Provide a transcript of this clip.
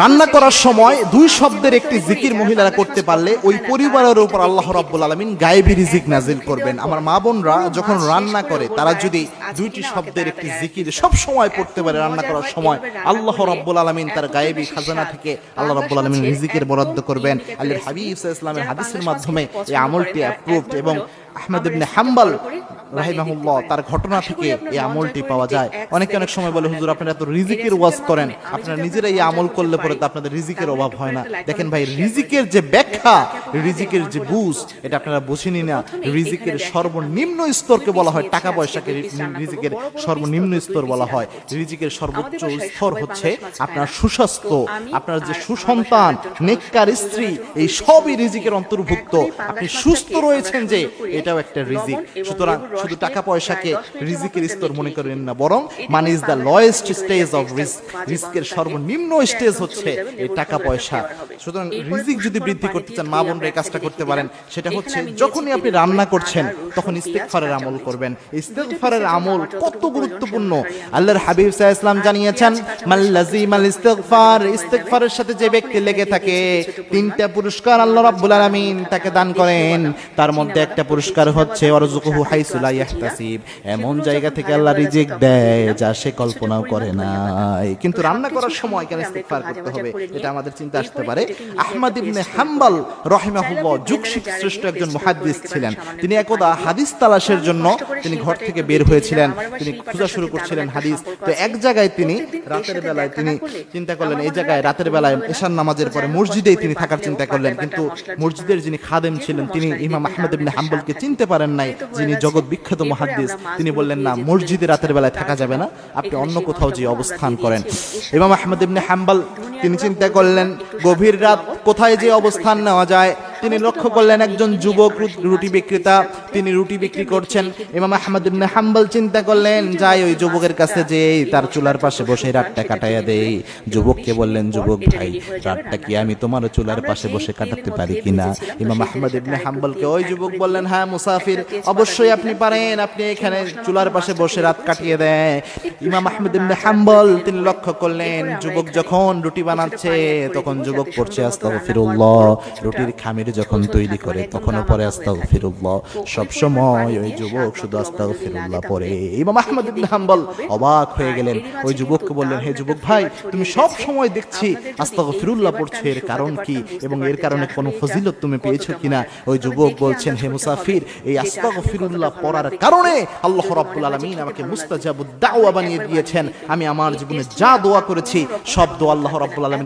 রান্না করার সময় দুই শব্দের একটি জিকির মহিলারা করতে পারলে ওই পরিবারের উপর আল্লাহ রাব্বুল আলামিন গায়েবী রিজিক নাজিল করবেন। আমার মা বোনরা যখন রান্না করে তারা যদি দুইটি শব্দের একটি জিকির সব সময় পড়তে পারে রান্না করার সময়, আল্লাহ রাব্বুল আলামিন তার গায়েবী খাজানা থেকে আল্লাহ রাব্বুল আলামিন রিজিকের বরাদ্দ করবেন। আল্লাহর হাবিব সাল্লাল্লাহু আলাইহি ওয়াসাল্লামের হাদিসের মাধ্যমে এই আমলটি অ্যাপ্রুভড এবং আহমদ ইবনে হাম্বল রাহিমাহুল্লাহ তার ঘটনা থেকে এই আমলটি পাওয়া যায়। অনেকে অনেক সময় বলে, হুজুর আপনারা এত রিজিকের ওয়াজ করেন, আপনারা নিজেরাই এই আমল করলে পরে তো আপনাদের রিজিকের অভাব হয় না। দেখেন ভাই, রিজিকের যে ব্যাখ্যা, রিজিকের যে বুঝ, এটা আপনারা বুঝেনি না। রিজিকের সর্বনিম্ন স্তরকে বলা হয় টাকা পয়সাকে রিজিকের সর্বনিম্ন স্তর বলা হয়। রিজিকের সর্বোচ্চ স্তর হচ্ছে আপনার সুস্বাস্থ্য, আপনার যে সুসন্তান, নেককার স্ত্রী, এই সবই রিজিকের অন্তর্ভুক্ত। আপনি সুস্থ রয়েছেন যে এটাও একটা রিজিক। সুতরাং শুধু টাকা পয়সাকে রিজিকের স্তর মনে করেন না, বরং money is the lowest stage of risk. রিস্কের সর্বনিম্ন স্টেজ হচ্ছে এই টাকা পয়সা। সুতরাং রিজিক যদি বৃদ্ধি করতে চান, মা বোনরা এই কাজটা করতে পারেন। সেটা হচ্ছে যখনই আপনি রান্না করছেন তখন ইস্তেগফারের আমল করবেন। ইস্তেগফারের আমল কত গুরুত্বপূর্ণ আল্লাহর হাবিব সাল্লাল্লাহু আলাইহি ওয়াসাল্লাম জানিয়েছেন, মাল্লাযিমাল ইস্তেগফার, ইস্তেগফারের সাথে যে ব্যক্তি লেগে থাকে তিনটা পুরস্কার আল্লাহ রাব্বুল আলামিন তাকে দান করেন। তার মধ্যে একটা পুরস্কার হচ্ছে ওয়ারযুকুহু হাইসু লা ইয়াহতাসিব, এমন জায়গা থেকে আল্লাহ রিজিক দেয় যা সে কল্পনাও করে নাই। কিন্তু রান্না করার সময় কেন ইস্তেগফার করতে হবে, এটা আমাদের চিন্তা আসতে পারে। আহমদ ইবনে হাম্বল রাহিমাহুল্লাহ যুগ শ্রেষ্ঠ একজন মুহাদ্দিস ছিলেন। তিনি একদা হাদিস তালাশের জন্য তিনি ঘর থেকে বের হয়েছিলেন। তিনি খোঁজা শুরু করছিলেন হাদিস। তো এক জায়গায় তিনি রাতের বেলায় তিনি চিন্তা করলেন, এই জায়গায় রাতের বেলায় এশার নামাজের পরে মসজিদেই তিনি থাকার চিন্তা করলেন। কিন্তু মসজিদের যিনি খাদেম ছিলেন তিনি ইমাম আহমদ ইবনে হাম্বলকে চিনতে পারেন নাই, যিনি জগৎ বিখ্যাত মুহাদ্দিস। তিনি বললেন, না, মসজিদে রাতের বেলায় থাকা যাবে না, আপনি অন্য কোথাও যে অবস্থান করেন। ইমাম আহমদ ইবনে হাম্বল তিনি চিন্তা করলেন গভীর রাত কোথায় যে অবস্থান নেওয়া যায়। তিনি লক্ষ্য করলেন একজন যুবক রুটি বিক্রেতা, তিনি রুটি বিক্রি করছেন। ইমাম আহমদ ইবনে হাম্বল চিন্তা করলেন, যাই ওই যুবকের কাছে যে তার চুলার পাশে বসে রাতটা কাটাইয়া দেই। যুবককে বললেন, যুবক ভাই, রাতটা কি আমি তোমার চুলার পাশে বসে কাটাতে পারি কিনা? ইমাম আহমদ ইবনে হাম্বলকে ওই যুবক বললেন, হ্যাঁ মুসাফির, অবশ্যই আপনি পারেন, আপনি এখানে চুলার পাশে বসে রাত কাটিয়ে দেয়। ইমাম আহমদ ইবনে হাম্বল তিনি লক্ষ্য করলেন যুবক যখন রুটি বানাচ্ছে তখন যুবক পড়ছে আস্তাগফিরুল্লাহ, রুটির খামির যখন তৈরি করে তখনও পরে আস্তাগফিরুল্লাহ। সব সময় ওই যুবক শুধু আস্তাগফিরুল্লাহ পড়ে। ইমাম আহমদ ইবনে হাম্বল অবাক হয়ে গেলেন। ওই যুবককে বললেন, হে যুবক ভাই, তুমি সব সময় দেখছি আস্তাগফিরুল্লাহ পড়ছো, এর কারণ কি এবং এর কারণে কোনো ফজিলত তুমি পেয়েছো কিনা? ওই যুবক বলছেন, হে মুসাফির, এই আস্তাগফিরুল্লাহ পড়ার কারণে আল্লাহ রাব্বুল আলামিন আমাকে মুস্তাজাবুদ দাওয়া বানিয়ে দিয়েছেন। আমি আমার জীবনে যা দোয়া করেছি সব দোয়া আল্লাহ রাব্বুল আলামিন